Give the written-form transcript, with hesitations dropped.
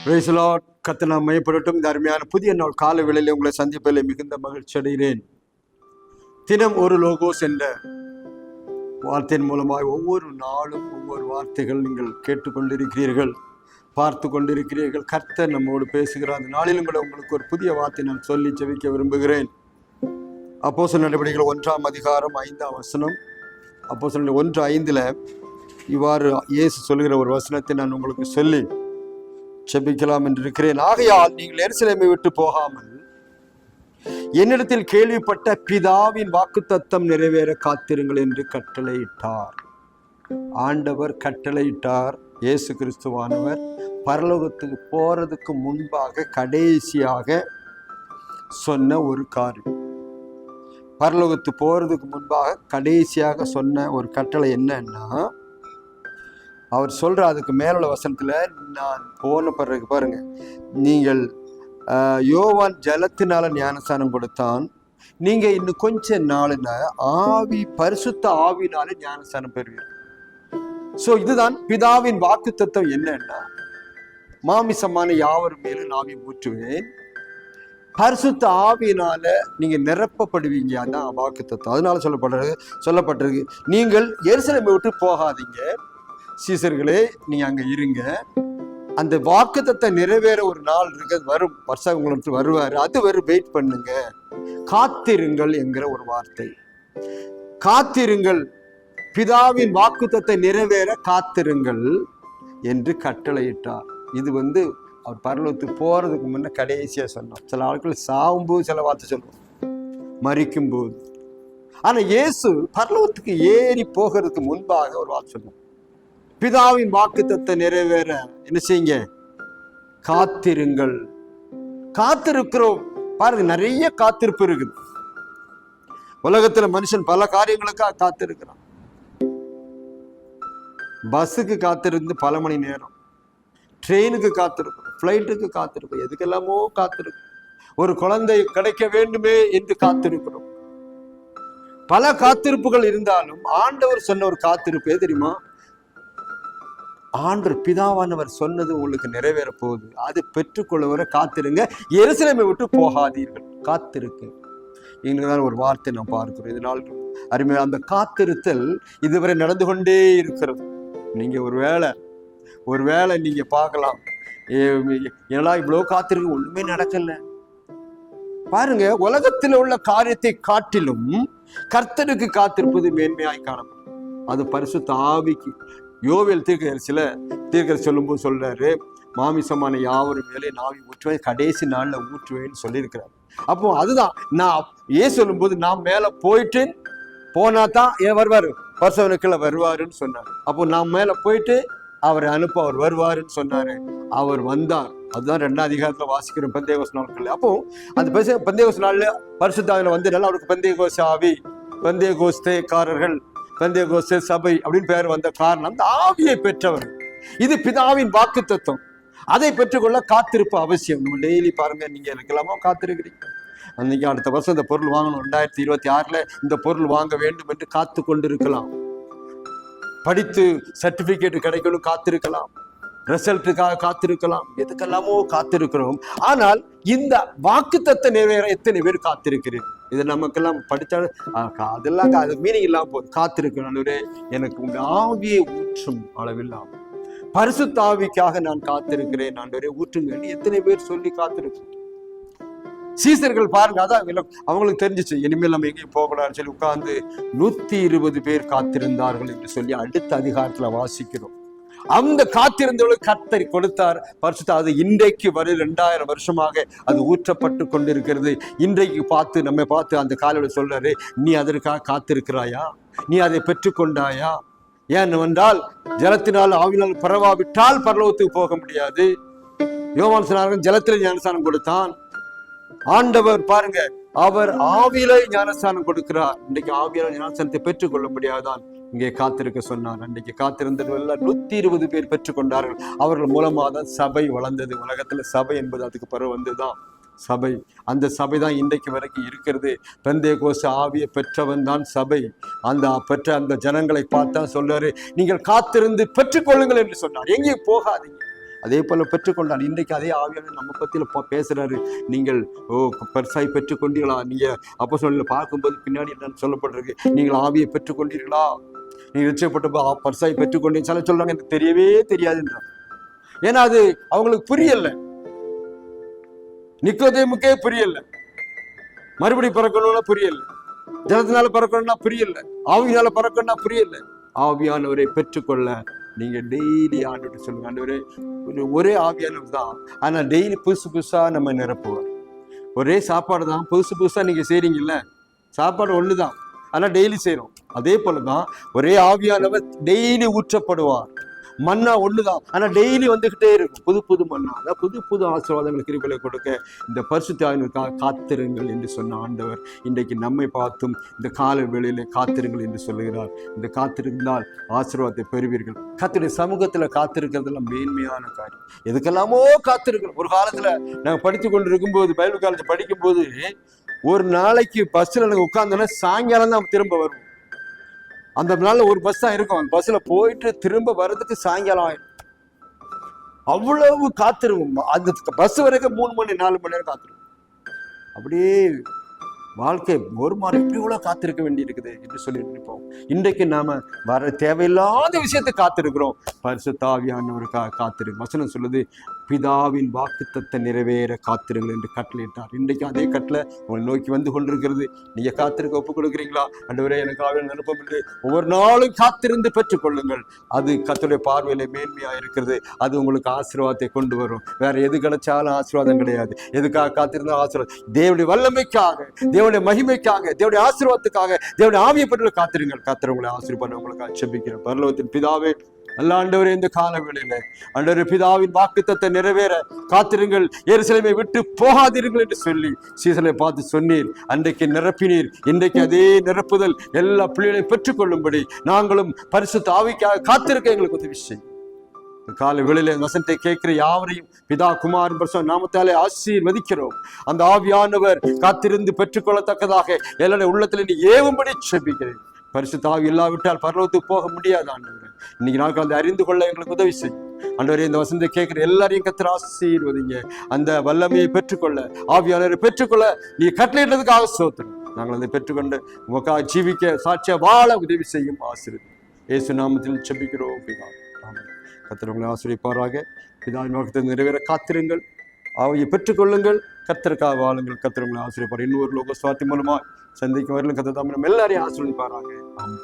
Praise the Lord. கர்த்தர் நாமம் மகிமைப்படட்டும். இந்த அருமையான புதிய நாள் காலை வேளையிலே உங்களை சந்திப்பதில் மிகுந்த மகிழ்ச்சி அடைகிறேன். தினம் ஒரு லோகோஸ் என்ற வார்த்தையின் மூலமாக ஒவ்வொரு நாளும் ஒவ்வொரு வார்த்தைகள் நீங்கள் கேட்டுக்கொண்டிருக்கிறீர்கள், பார்த்து கொண்டிருக்கிறீர்கள். கர்த்தர் நம்மோடு பேசுகிறார். அந்த நாளிலும் கூட உங்களுக்கு ஒரு புதிய வார்த்தை நான் சொல்லி ஜெபிக்க விரும்புகிறேன். அப்போஸ்தலர் நடவடிக்கைகள் 1ஆம் அதிகாரம் 5ஆம் வசனம். அப்போஸ்தலர் 1:5 இவ்வாறு இயேசு சொல்கிற ஒரு வசனத்தை நான் உங்களுக்கு சொல்லி ஜெபிக்கலாம் என்று இருக்கிறேன். ஆகையால் நீங்கள் எருசலேமை விட்டு போகாமல் என்னிடத்தில் கேள்விப்பட்ட பிதாவின் வாக்குத்தத்தம் நிறைவேற காத்திருங்கள் என்று கட்டளையிட்டார். ஆண்டவர் கட்டளையிட்டார். இயேசு கிறிஸ்துவானவர் பரலோகத்துக்கு போறதுக்கு முன்பாக கடைசியாக சொன்ன ஒரு காரியம். பரலோகத்துக்கு போறதுக்கு முன்பாக கடைசியாக சொன்ன ஒரு கட்டளை என்னன்னா, அவர் சொல்ற அதுக்கு மேலுள்ள வசனத்துல, நான் போன பிறகு பாருங்க, நீங்கள் யோவான் ஜலத்தினால ஞானஸ்தானம் கொடுத்தான், நீங்க இன்னும் கொஞ்ச நாளுல பரிசுத்த ஆவினால ஞானஸ்தானம் பெறுவீர்கள். சோ இதுதான் பிதாவின் வாக்குத்தத்தம். என்னன்னா, மாமிசமான யாவர் மேலும் ஆவி ஊற்றுவேன், பரிசுத்த ஆவியினால நீங்க நிரப்பப்படுவீங்க. அதான் வாக்குத்தத்தம். அதனால சொல்லப்பட்டிருக்கு நீங்கள் எருசலேமை விட்டு போகாதீங்க, சீசர்களே நீங்க அங்க இருங்க. அந்த வாக்குத்தத்தை நிறைவேற ஒரு நாள் இருக்கு, வரும், வருஷம் உங்களுக்கு வருவாரு, அது வரும், வெயிட் பண்ணுங்க, காத்திருங்கள் என்கிற ஒரு வார்த்தை. காத்திருங்கள், பிதாவின் வாக்குத்தத்தை நிறைவேற காத்திருங்கள் என்று கட்டளையிட்டார். இது அவர் பரலோகத்துக்கு போறதுக்கு முன்ன கடைசியா சொன்னார். சில ஆட்கள் சாவும்போது சில வார்த்தை சொல்லுவோம், மரிக்கும் போது. ஆனா இயேசு பரலோகத்துக்கு ஏறி போகிறதுக்கு முன்பாக ஒரு வார்த்தை சொன்னார், பிதாவின் வாக்குத்தத்தை நிறைவேற என்ன செய்யுங்க, காத்திருங்கள். காத்திருக்கிறோம். பாருங்க, நிறைய காத்திருப்பு இருக்குது உலகத்துல. மனுஷன் பல காரியங்களுக்காக காத்திருக்கிறான். பஸ்ஸுக்கு காத்திருந்து பல மணி நேரம், ட்ரெயினுக்கு காத்திருக்கும், பிளைட்டுக்கு காத்திருக்கும், எதுக்கெல்லாமோ காத்திருக்கும். ஒரு குழந்தை கிடைக்க வேண்டுமே என்று காத்திருக்கிறோம். பல காத்திருப்புகள் இருந்தாலும் ஆண்டவர் சொன்ன ஒரு காத்திருப்பு தெரியுமா? ஆண்டவர் பிதாவானவர் சொன்னது உங்களுக்கு நிறைவேற போகுது, அது பெற்றுக்கொள்ள வர காத்திருங்க, எருசலேமை விட்டு போகாதீர்கள், காத்திருக்கு. இங்கதான் ஒரு வார்த்தை நாம் பார்க்கிறோம். இதனால் அருமையா அந்த காத்திருத்தல் இதுவரை நடந்து கொண்டே இருக்கிறது. நீங்க ஒருவேளை நீங்க பார்க்கலாம், எல்லாம் இவ்வளவு காத்திருக்கு, ஒண்ணுமே நடக்கல. பாருங்க, உலகத்தில் உள்ள காரியத்தை காட்டிலும் கர்த்தருக்கு காத்திருப்பது மேன்மையாய் காணப்படும். அது பரிசுத்த ஆவிக்கு. யோவேல் தீர்க்கதரிசி சொல்லும்போது சொல்றாரு, மாமிசமான யாவரும் மேலே நாவி ஊற்றுவேன், கடைசி நாள்ல ஊற்றுவேன்னு சொல்லியிருக்கிறார். அப்போ அதுதான் நான் சொல்லும்போது, நான் மேல போயிட்டு போனா தான் வருவாரு, பரிசுத்தவான்கள் வருவாருன்னு சொன்னார். அப்போ நான் மேல போயிட்டு அவரை அனுப்ப அவர் வருவாருன்னு சொன்னாரு. அவர் வந்தார். அதுதான் 2ஆம் அதிகாரத்துல வாசிக்கிறோம், பெந்தேகோஸ்து நாட்கள். அப்போ அந்த பெந்தேகோஸ்து நாள்ல பரிசுத்த ஆவியில வந்ததுனால அவருக்கு பெந்தேகோஸ்து ஆவி, பெந்தேகோஸ்தேக்காரர்கள், பெந்தேகோஸ்தே சபை அப்படின்னு பேர் வந்த காரணம் அந்த ஆவியை பெற்றவர். இது பிதாவின் வாக்குத்தத்தம். அதை பெற்றுக்கொள்ள காத்திருப்பு அவசியம். நம்ம டெய்லி பாருங்க, நீங்க இருக்கலாமா காத்திருக்கிறீங்க, அன்னைக்கு அடுத்த வருஷம் இந்த பொருள் வாங்கணும், 2026 இந்த பொருள் வாங்க வேண்டும் என்று காத்து கொண்டிருக்கலாம். படித்து சர்டிபிகேட் கிடைக்கணும் காத்திருக்கலாம், ரிசல்ட்டுக்காக காத்திருக்கலாம், எதுக்கெல்லாமோ காத்திருக்கிறோம். ஆனால் இந்த வாக்குத்தத்தை நிறைவேற எத்தனை பேர் காத்திருக்கிறேன்? இது நமக்கெல்லாம் படித்தாலும் அதெல்லாம் அது மீனிங் இல்லாம போகுது. காத்திருக்கிறே, எனக்கு உங்க ஆவியை ஊற்றும் அளவில்லாம் பரிசுத்த ஆவிக்காக நான் காத்திருக்கிறேன், ஆண்டவரே ஊற்றுங்க, எத்தனை பேர் சொல்லி காத்திருக்கிறேன். சீசர்கள் பாருங்க, அதான் அவங்களுக்கு தெரிஞ்சிச்சு, இனிமேல் நம்ம எங்கேயும் போகக்கூடாதுன்னு சொல்லி உட்கார்ந்து 120 பேர் காத்திருந்தார்கள் என்று சொல்லி அடுத்த அதிகாரத்துல வாசிக்கிறோம். அந்த காத்திருந்தவர்களுக்கு கர்த்தர் கொடுத்தார் பரிசுத்த. அது இன்றைக்கு வரை 2000 வருஷமாக அது ஊற்றப்பட்டு கொண்டிருக்கிறது. இன்றைக்கு நம்மை பார்த்து அந்த காலையில சொல்றாரு, நீ அதற்காக காத்திருக்கிறாயா? நீ அதை பெற்றுக்கொண்டாயா? ஏனென்றால் ஜலத்தினால் ஆவினால் பரவாவிட்டால் பரலோகத்துக்கு போக முடியாது. யோவான் சொன்னார்கள், ஜலத்திலே ஞானஸ்தானம் கொடுத்தான் ஆண்டவர். பாருங்க, அவர் ஆவியில ஞானஸ்தானம் கொடுக்கிறார். இன்றைக்கு ஆவியால ஞானஸ்தானத்தை பெற்றுக்கொள்ள முடியாதான், இங்கே காத்திருக்க சொன்னார். அன்றைக்கு காத்திருந்தவர்கள் 120 பேர் பெற்றுக்கொண்டார்கள். அவர்கள் மூலமாக தான் சபை வளர்ந்தது. உலகத்துல சபை என்பது அதுக்கு பிறகு வந்துதான் சபை. அந்த சபை தான் இன்றைக்கு வரைக்கும் இருக்கிறது. பெந்தேகோஸ்து ஆவியை பெற்றவன் தான் சபை. பெற்ற அந்த ஜனங்களை பார்த்தா சொல்றாரு, நீங்கள் காத்திருந்து பெற்றுக்கொள்ளுங்கள் என்று சொன்னார். எங்கேயும் போகாதீங்க. அதே போல பெற்றுக்கொண்டான். இன்றைக்கு அதே ஆவியானவர் நம்ம பத்தியில பேசுறாரு. நீங்கள் பரிசாய் பெற்றுக்கொண்டீர்களா? நீங்க அப்போஸ்தலர்களை பார்க்கும்போது பின்னாடி என்ன சொல்லப்பட்டிருக்கு, நீங்கள் ஆவியை பெற்றுக்கொண்டீர்களா, நீங்க ரட்சிக்கப்பட்ட பரிசாய் பெற்றுக்கொண்டீங்க. சில சொல்றாங்க எனக்கு தெரியவே தெரியாதுன்றாங்க. ஏன்னா அது அவங்களுக்கு புரியல. நிக்கோதேமுக்கே புரியல. மறுபடி பிறக்கணும்னா புரியல, ஜலத்தினால பிறக்கணும்னா புரியல, ஆவியால பிறக்கணும்னா புரியல. ஆவியானவரை பெற்றுக்கொள்ள நீங்க டெய்லி ஆண்டவர்கிட்ட சொல்லுங்க, ஆண்டவரே ஒரே ஆவியானவர் தான், ஆனா டெய்லி புதுசு புதுசா நம்ம நிரப்புவார். ஒரே சாப்பாடு தான், புதுசு புதுசா நீங்க செய்றீங்கல்ல, சாப்பாடு ஒண்ணுதான், ஆனா டெய்லி செய்யறோம். அதே போலதான் ஒரே ஆவியானவர் டெய்லி ஊற்றப்படுவார். மன்னா ஒண்ணுதான், ஆனா டெய்லி வந்துகிட்டே இருக்கும் புது புது மன்னா. அதான் புது புது ஆசீர்வாதங்கள் கிருபைகளை கொடுக்க இந்த பரிசுத்த ஆவியானவருக்காக காத்திருங்கள் என்று சொன்ன ஆண்டவர் இன்றைக்கு நம்மை பார்த்தும் இந்த கால வேளையில காத்திருங்கள் என்று சொல்லுகிறார். இந்த காத்திருந்தால் ஆசீர்வாதத்தை பெறுவீர்கள். கர்த்தருடைய சமூகத்துல காத்திருக்கிறதுலாம் மேன்மையான காரியம். எதுக்கெல்லாமோ காத்திருக்கிறோம். ஒரு காலத்துல நாங்க படித்து கொண்டு இருக்கும்போது, பைபிள் காலேஜ் படிக்கும் போது, ஒரு நாளைக்கு பஸ்ல நாங்க உட்கார்ந்தோன்னா சாயங்காலம் தான் திரும்ப வருவோம். அந்த நாள்ல ஒரு பஸ் தான் இருக்கும். அந்த பஸ்ல போயிட்டு திரும்ப வர்றதுக்கு சாயங்காலம் ஆயிடும். அவ்வளவு காத்திருவோம். அந்த பஸ் வரைக்கும் 3 மணி 4 மணி நேரம் காத்திருவோம். அப்படியே வாழ்க்கை ஒரு மாதிரி இப்படி இவ்வளவு காத்திருக்க வேண்டி இருக்குது என்று சொல்லி நினைப்போம். இன்றைக்கு நாம வர தேவையில்லாத விஷயத்தை காத்திருக்கிறோம். பரிசுத்த ஆவியானவருக்காக காத்திருக்கு. வசனம் சொல்லுது, பிதாவின் வாக்குத்தத்தத்தை நிறைவேற காத்திருங்கள் என்று கட்டளையிட்டார். இன்றைக்கு அதே கட்டளை உங்களை நோக்கி வந்து கொண்டிருக்கிறது. நீங்க காத்திருக்க ஒப்புக் கொடுக்குறீங்களா? ஆண்டவரே எனக்கு ஆவியான விருப்பம் இல்லை, ஒவ்வொரு நாளும் காத்திருந்து பெற்றுக்கொள்ளுங்கள். அது கர்த்தருடைய பார்வையில மேன்மையா இருக்கிறது. அது உங்களுக்கு ஆசீர்வாதத்தை கொண்டு வரும். வேற எது கிடைச்சாலும் ஆசீர்வாதம் கிடையாது. எதுக்காக காத்திருந்தா ஆசீர்வாதம்? தேவனுடைய வல்லமைக்காக, தேவனுடைய மகிமைக்காக, தேவனுடைய ஆசீர்வாதத்துக்காக, தேவனுடைய ஆவியை பற்றி காத்திருங்கள். கர்த்தர் உங்களை ஆசீர்வாதம் உங்களுக்கு ஜெபிக்கிறேன். பரலோகத்தின் பிதாவே, அல்ல ஆண்டவரே, இந்த கால வேளையில ஆண்டவரே பிதாவின் வாக்குத்தத்தத்தை நிறைவேற காத்திருங்கள், எருசலேமை விட்டு போகாதீர்கள் என்று சொல்லி சீசலை பார்த்து சொன்னீர். அன்றைக்கு நிரப்பினீர். இன்றைக்கு அதே நிரப்புதல் எல்லா பிள்ளைகளையும் பெற்றுக்கொள்ளும்படி நாங்களும் பரிசுத்த ஆவிக்காக காத்திருக்க எங்களுக்கு உதவி செய்யும். கால வேளையில வசனத்தை கேட்கிற யாவரையும் பிதா குமாரன் பரிசுத்த நாமத்தாலே ஆசீர்வதிக்கிறோம். அந்த ஆவியானவர் காத்திருந்து பெற்றுக்கொள்ளத்தக்கதாக எல்லாருடைய உள்ளத்தில் நீ ஏவும்படி ஜெபிக்கிறேன். பரிசுத்த ஆவி இல்லாவிட்டால் பரலோகத்துக்கு போக முடியாது. ஆண்டவரே, இன்னைக்கு நாட்கள் அதை அறிந்து கொள்ள எங்களுக்கு உதவி செய்யும். ஆண்டவரே, இந்த வசனத்தை கேட்கிற எல்லாரையும் கர்த்தர் ஆசீர்வதிங்க. அந்த வல்லமையை பெற்றுக்கொள்ள, ஆவியானவரை பெற்றுக்கொள்ள நீ கட்டளையிட்டதுக்காக ஸ்தோத்திரம். நாங்கள் அதை பெற்றுக்கொண்டு உமக்காக ஜீவிக்க, சாட்சியா வாழ உதவி செய்யும். ஆசீர்வதி இயேசு நாமத்தில் ஜெபிக்கிறோம் பிதா. ஆமென். கர்த்தர் உங்களை ஆசீர்வதிப்பாராக. பிதாவின் வாக்குத்தத்தத்தை நிறைவேற காத்திருங்கள், ஆவியை பெற்றுக்கொள்ளுங்கள், கர்த்தருக்காக வாழுங்கள். கர்த்தர் உங்களை ஆசீர்வதிப்பார். இன்னொரு லோக சுவார்த்தி மூலமா சந்திக்கும் வரலும் கர்த்தர் தாமே நம்ம எல்லாரையும் ஆசீர்வதிப்பாராக. ஆமென்.